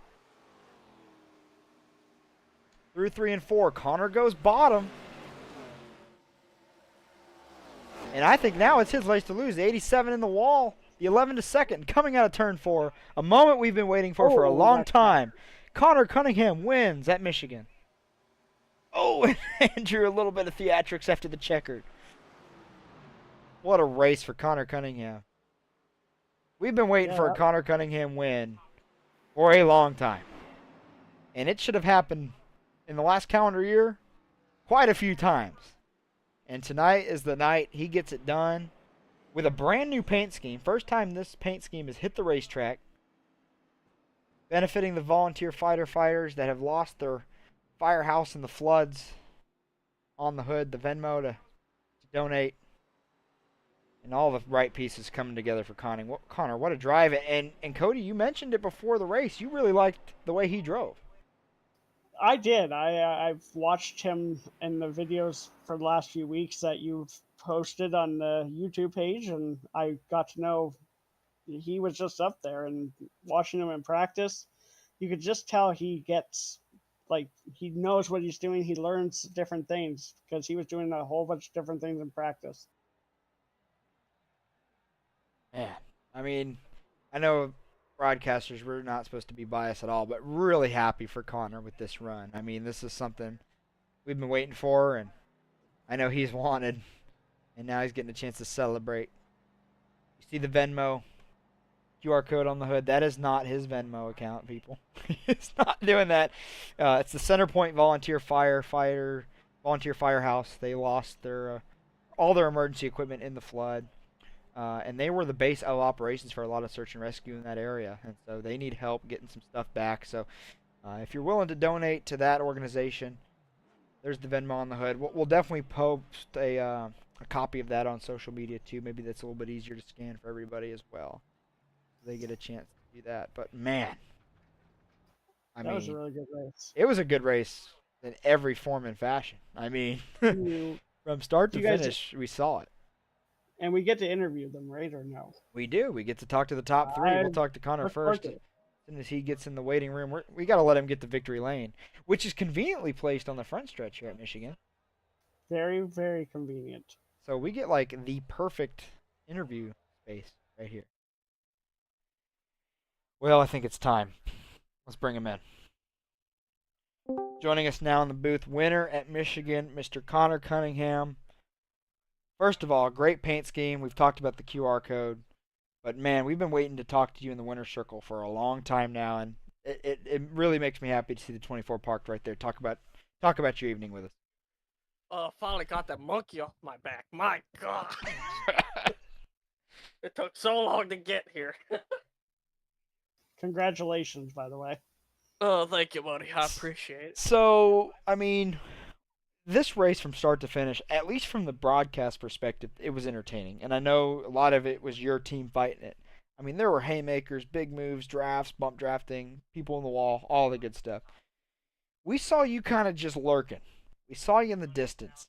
Through 3 and 4, Connor goes bottom. And I think now it's his race to lose. The 87 in the wall. The 11 to second, coming out of turn 4. A moment we've been waiting for a long time. Connor Cunningham wins at Michigan. Oh, and Andrew, a little bit of theatrics after the checkered. What a race for Connor Cunningham. We've been waiting for a Connor Cunningham win for a long time. And it should have happened in the last calendar year quite a few times. And tonight is the night he gets it done with a brand new paint scheme. First time this paint scheme has hit the racetrack. Benefiting the volunteer fighters that have lost their firehouse in the floods on the hood, the Venmo to donate. And all the right pieces coming together for Connor. What a drive. And Cody, you mentioned it before the race. You really liked the way he drove. I did. I've watched him in the videos for the last few weeks that you've posted on the YouTube page, and I got to know he was just up there, and watching him in practice, you could just tell he gets, like, he knows what he's doing. He learns different things because he was doing a whole bunch of different things in practice. Man, I mean, I know broadcasters, we're not supposed to be biased at all, but really happy for Connor with this run. I mean, this is something we've been waiting for, and I know he's wanted, and now he's getting a chance to celebrate. You see the Venmo QR code on the hood. That is not his Venmo account, people. He's not doing that. It's the Centerpoint Volunteer Firehouse. They lost their all their emergency equipment in the flood. And they were the base of operations for a lot of search and rescue in that area. And so they need help getting some stuff back. So if you're willing to donate to that organization, there's the Venmo on the hood. We'll definitely post a copy of that on social media too. Maybe that's a little bit easier to scan for everybody as well. So they get a chance to do that. But man, That was a really good race. It was a good race in every form and fashion. I mean, from start to finish, we saw it. And we get to interview them, right, or no? We do. We get to talk to the top 3. We'll talk to Connor first. As soon as he gets in the waiting room, we got to let him get to victory lane, which is conveniently placed on the front stretch here at Michigan. Very, very convenient. So we get like the perfect interview space right here. Well, I think it's time. Let's bring him in. Joining us now in the booth, winner at Michigan, Mr. Connor Cunningham. First of all, great paint scheme. We've talked about the QR code, but man, we've been waiting to talk to you in the winner's circle for a long time now, and it really makes me happy to see the 24 parked right there. Talk about your evening with us. Finally got that monkey off my back. My God. It took so long to get here. Congratulations, by the way. Oh, thank you, buddy. I appreciate it. So, I mean, this race from start to finish, at least from the broadcast perspective, it was entertaining. And I know a lot of it was your team fighting it. I mean, there were haymakers, big moves, drafts, bump drafting, people in the wall, all the good stuff. We saw you kind of just lurking. We saw you in the distance.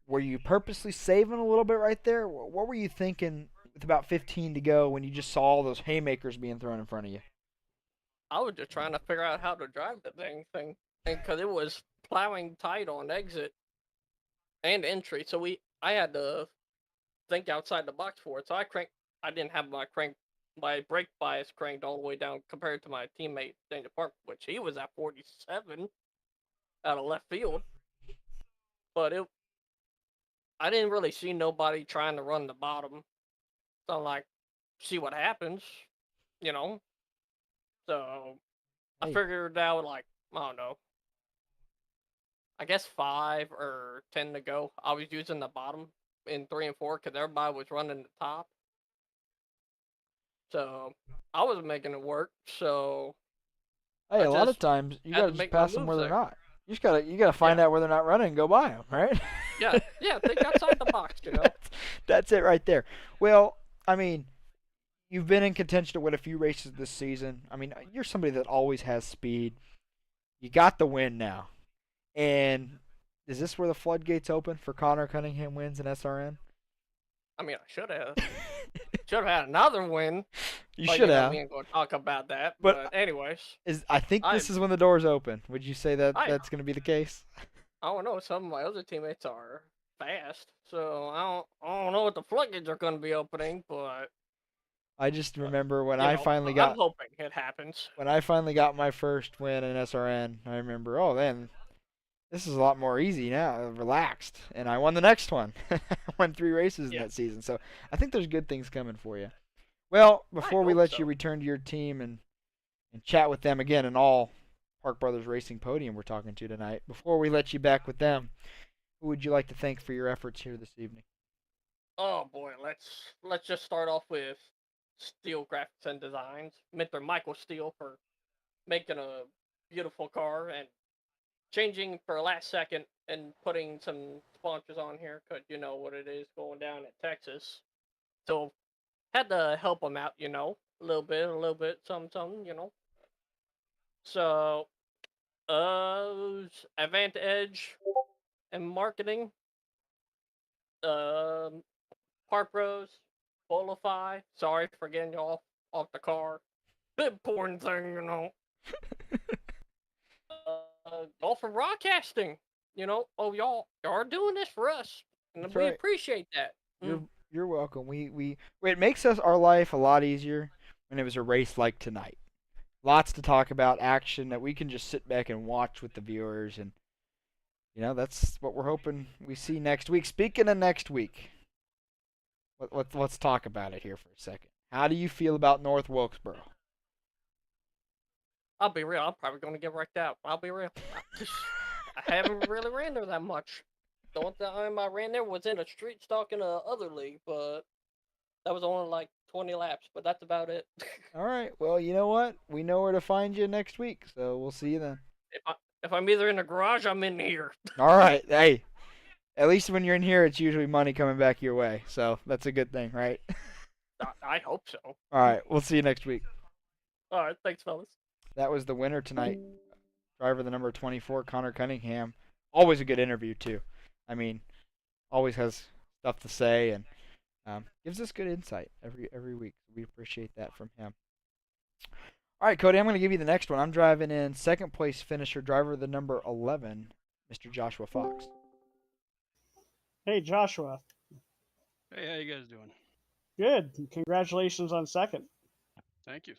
Were you purposely saving a little bit right there? What were you thinking with about 15 to go when you just saw all those haymakers being thrown in front of you? I was just trying to figure out how to drive the thing, because it was plowing tight on exit and entry. So I had to think outside the box for it. So I didn't have my brake bias cranked all the way down compared to my teammate Daniel Park, which he was at 47 out of left field. But I didn't really see nobody trying to run the bottom. So I'm like, see what happens, you know? So I Hey. figured out, like, I don't know, I guess 5 or 10 to go. I was using the bottom in 3 and 4 because everybody was running the top. So I was making it work. So Hey, I a lot of just times you had gotta to just make my pass them moves where they're there. not. You gotta find Yeah. out where they're not running and go by them, right? Yeah, think outside the box, you know? That's it right there. Well, I mean, you've been in contention to win a few races this season. I mean, you're somebody that always has speed. You got the win now. And is this where the floodgates open for Connor Cunningham wins in SRN? I mean, I should have had another win. You But, should have. we ain't going to talk about that. But But anyways, I think I this is when the doors open. Would you say that I that's going to be the case? I don't know. Some of my other teammates are fast, so I don't know what the floodgates are going to be opening, but I just remember I'm hoping it happens. when I finally got my first win in SRN. I remember, oh man, this is a lot more easy now, relaxed, and I won the next one. I won 3 races in Yeah, that season, so I think there's good things coming for you. Well, I before we hope let you so. return to your team and chat with them again and all Park Brothers Racing podium we're talking to tonight, before we let you back with them, who would you like to thank for your efforts here this evening? Oh boy, let's just start off with Steel Graphics and Designs, Mr. Michael Steele for making a beautiful car and changing for a last second and putting some sponsors on here because you know what it is going down in Texas. So had to help them out, a little bit, some. So, Advantage and marketing, um, Park Rose, Bolify. Sorry for getting you off the car. The important thing, all for broadcasting. Y'all are doing this for us, and That's we right. appreciate that. You're you're welcome. It makes us our life a lot easier when it was a race like tonight. Lots to talk about, action that we can just sit back and watch with the viewers, and that's what we're hoping we see next week. Speaking of next week, let's talk about it here for a second. How do you feel about North Wilkesboro? I'll be real. I'm probably gonna get wrecked out. I'll be real. I haven't really ran there that much. The one time I ran there was in a street stock in a other league, but that was only like 20 laps. But that's about it. All right. Well, you know what? We know where to find you next week, so we'll see you then. if I'm either in the garage, I'm in here. All right. Hey, at least when you're in here, it's usually money coming back your way, so that's a good thing, right? I hope so. All right. We'll see you next week. All right, thanks, fellas. That was the winner tonight. Driver the number 24, Connor Cunningham. Always a good interview too. I mean, always has stuff to say and gives us good insight every week. We appreciate that from him. All right, Cody, I'm going to give you the next one. I'm driving in second place finisher, driver the number 11, Mr. Joshua Fox. Hey, Joshua. Hey, how you guys doing? Good. Congratulations on second. Thank you.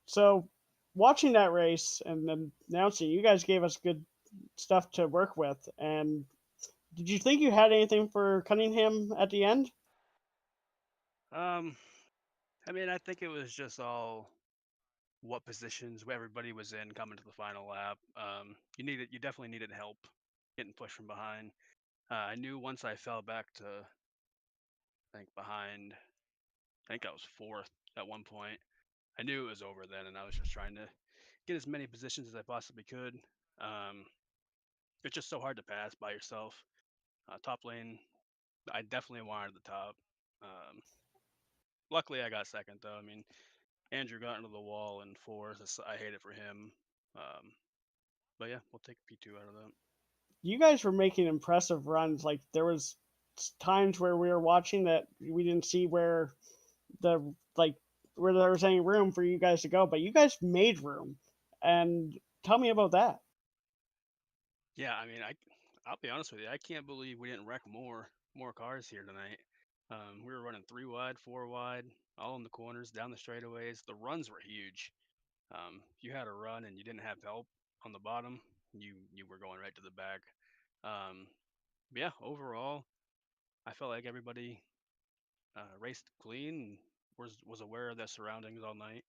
So, watching that race and then announcing, you guys gave us good stuff to work with. And did you think you had anything for Cunningham at the end? I mean, I think it was just all what positions everybody was in coming to the final lap. You definitely needed help getting pushed from behind. I knew once I fell back to, I think I was fourth at one point. I knew it was over then, and I was just trying to get as many positions as I possibly could. Um, it's just so hard to pass by yourself. Top lane, I definitely wanted the top. Um, luckily, I got second though. I mean, Andrew got into the wall in fourth. I hate it for him. Um, but yeah, we'll take P2 out of that. You guys were making impressive runs. Like there was times where we were watching that we didn't see where where there was any room for you guys to go, but you guys made room. And tell me about that. Yeah, I mean, I'll be honest with you. I can't believe we didn't wreck more cars here tonight. We were running 3 wide, 4 wide, all in the corners, down the straightaways. The runs were huge. If you had a run and you didn't have help on the bottom, you were going right to the back. Yeah, overall, I felt like everybody raced clean and was aware of their surroundings all night.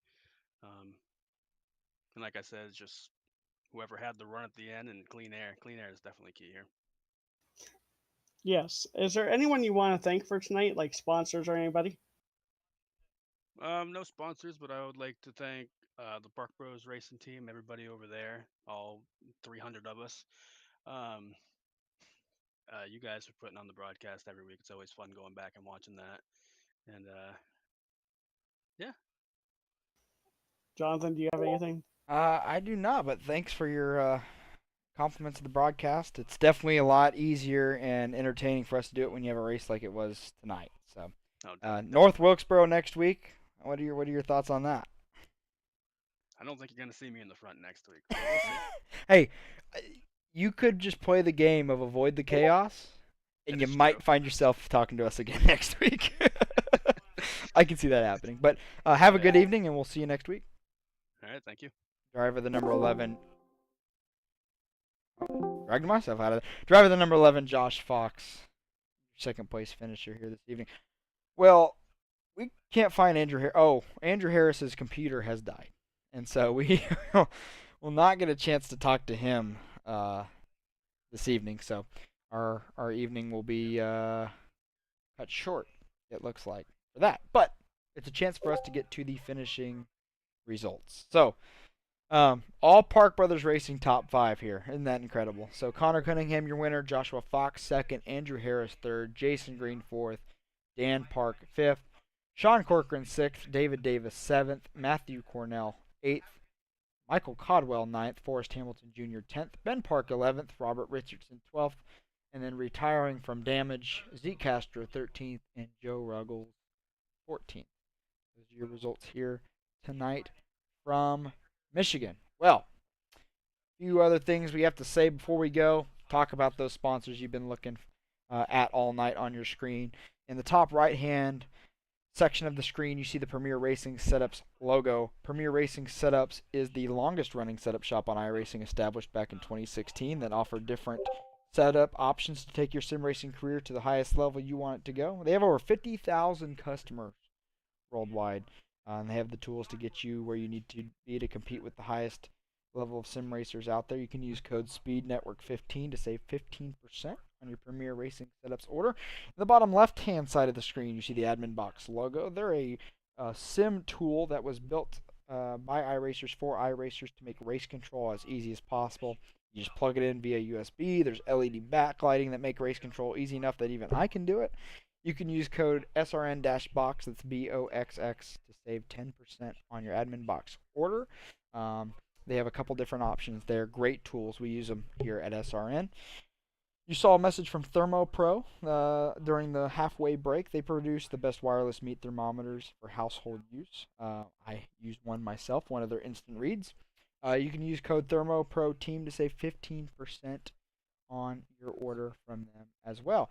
Um, and like I said, it's just whoever had the run at the end and clean air. Clean air is definitely key here. Yes. Is there anyone you want to thank for tonight, like sponsors or anybody? No sponsors, but I would like to thank the Park Bros Racing Team, everybody over there, all 300 of us. Um, you guys are putting on the broadcast every week. It's always fun going back and watching that. And yeah. Jonathan, do you have anything? I do not, but thanks for your compliments of the broadcast. It's definitely a lot easier and entertaining for us to do it when you have a race like it was tonight. So, North Wilkesboro next week. What are your thoughts on that? I don't think you're gonna see me in the front next week. So we'll see. Hey, you could just play the game of avoid the chaos, and you might find yourself talking to us again next week. I can see that happening. But have a good evening, and we'll see you next week. All right, thank you. Driver the number 11. Dragged myself out of it. Driver the number 11, Josh Fox. Second place finisher here this evening. Well, we can't find Andrew Harris. Oh, Andrew Harris's computer has died. And so we will not get a chance to talk to him this evening. So our evening will be cut short, it looks like, for that. But it's a chance for us to get to the finishing results. So all Park Brothers Racing top 5 here. Isn't that incredible? So Connor Cunningham, your winner. Joshua Fox, second. Andrew Harris, third. Jason Green, fourth. Dan Park, fifth. Sean Corcoran, sixth. David Davis, seventh. Matthew Cornell, eighth. Michael Codwell, ninth. Forrest Hamilton Jr., 10th. Ben Park, 11th. Robert Richardson, 12th. And then retiring from damage, Zeke Castro, 13th. And Joe Ruggles, 14th. Those are your results here tonight from Michigan. Well, a few other things we have to say before we go. Talk about those sponsors you've been looking at all night on your screen. In the top right-hand section of the screen, you see the Premier Racing Setups logo. Premier Racing Setups is the longest-running setup shop on iRacing, established back in 2016, that offered different setup options to take your sim racing career to the highest level you want it to go. They have over 50,000 customers worldwide. And they have the tools to get you where you need to be to compete with the highest level of sim racers out there. You can use code SPEEDNETWORK15 to save 15% on your Premier Racing Setups order. In the bottom left-hand side of the screen, you see the Admin Box logo. They're a sim tool that was built by iRacers for iRacers to make race control as easy as possible. You just plug it in via USB. There's LED backlighting that make race control easy enough that even I can do it. You can use code SRN-BOX, that's BOXX, to save 10% on your Admin Box order. They have a couple different options there. Great tools. We use them here at SRN. You saw a message from ThermoPro during the halfway break. They produce the best wireless meat thermometers for household use. I used one myself, one of their instant reads. You can use code ThermoProTeam to save 15% on your order from them as well.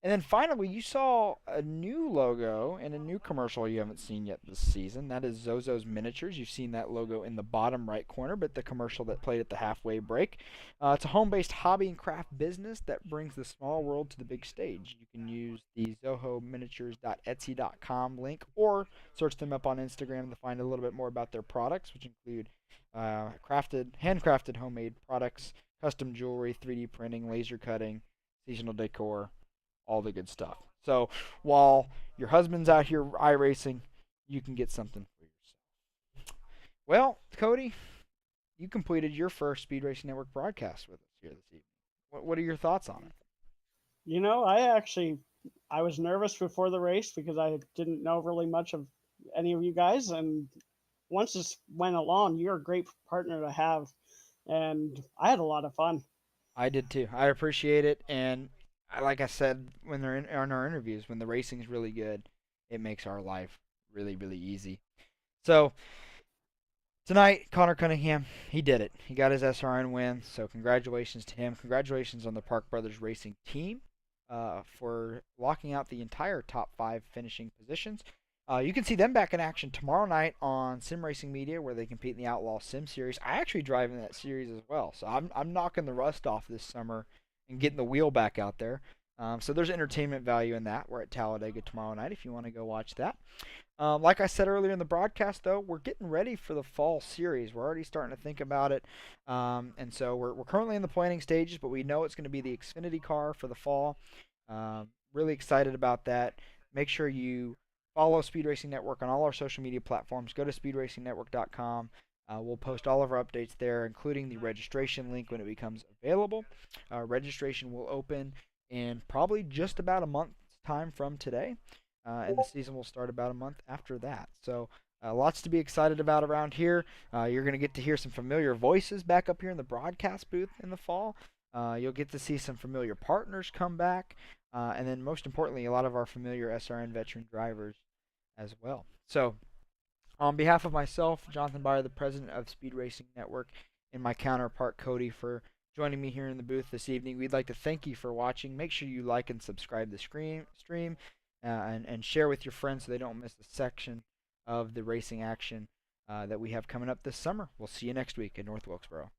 And then finally, you saw a new logo and a new commercial you haven't seen yet this season. That is Zozo's Miniatures. You've seen that logo in the bottom right corner, but the commercial that played at the halfway break. It's a home-based hobby and craft business that brings the small world to the big stage. You can use the zohominiatures.etsy.com link or search them up on Instagram to find a little bit more about their products, which include handcrafted homemade products, custom jewelry, 3D printing, laser cutting, seasonal decor, all the good stuff. So while your husband's out here iRacing, you can get something for yourself. Well, Cody, you completed your first Speed Racing Network broadcast with us here this evening. What are your thoughts on it? You know, I was nervous before the race because I didn't know really much of any of you guys, and once this went along, you're a great partner to have, and I had a lot of fun. I did too. I appreciate it, and like I said when they're in our interviews, when the racing's really good, it makes our life really, really easy. So tonight, Connor Cunningham, he did it. He got his SRN win, so congratulations to him. Congratulations on the Park Brothers Racing team for locking out the entire top 5 finishing positions. You can see them back in action tomorrow night on Sim Racing Media, where they compete in the Outlaw Sim Series. I actually drive in that series as well, so I'm knocking the rust off this summer and getting the wheel back out there. So there's entertainment value in that. We're at Talladega tomorrow night if you want to go watch that. Like I said earlier in the broadcast, though, we're getting ready for the fall series. We're already starting to think about it, and so we're currently in the planning stages, but we know it's going to be the Xfinity car for the fall. Really excited about that. Make sure you follow Speed Racing Network on all our social media platforms. Go to speedracingnetwork.com. We'll post all of our updates there, including the registration link when it becomes available. Registration will open in probably just about a month's time from today, and the season will start about a month after that. So lots to be excited about around here. You're going to get to hear some familiar voices back up here in the broadcast booth in the fall. You'll get to see some familiar partners come back, and then most importantly, a lot of our familiar SRN veteran drivers as well. So on behalf of myself, Jonathan Byer, the president of Speed Racing Network, and my counterpart Cody for joining me here in the booth this evening, we'd like to thank you for watching. Make sure you like and subscribe the stream and share with your friends so they don't miss a section of the racing action that we have coming up this summer. We'll see you next week in North Wilkesboro.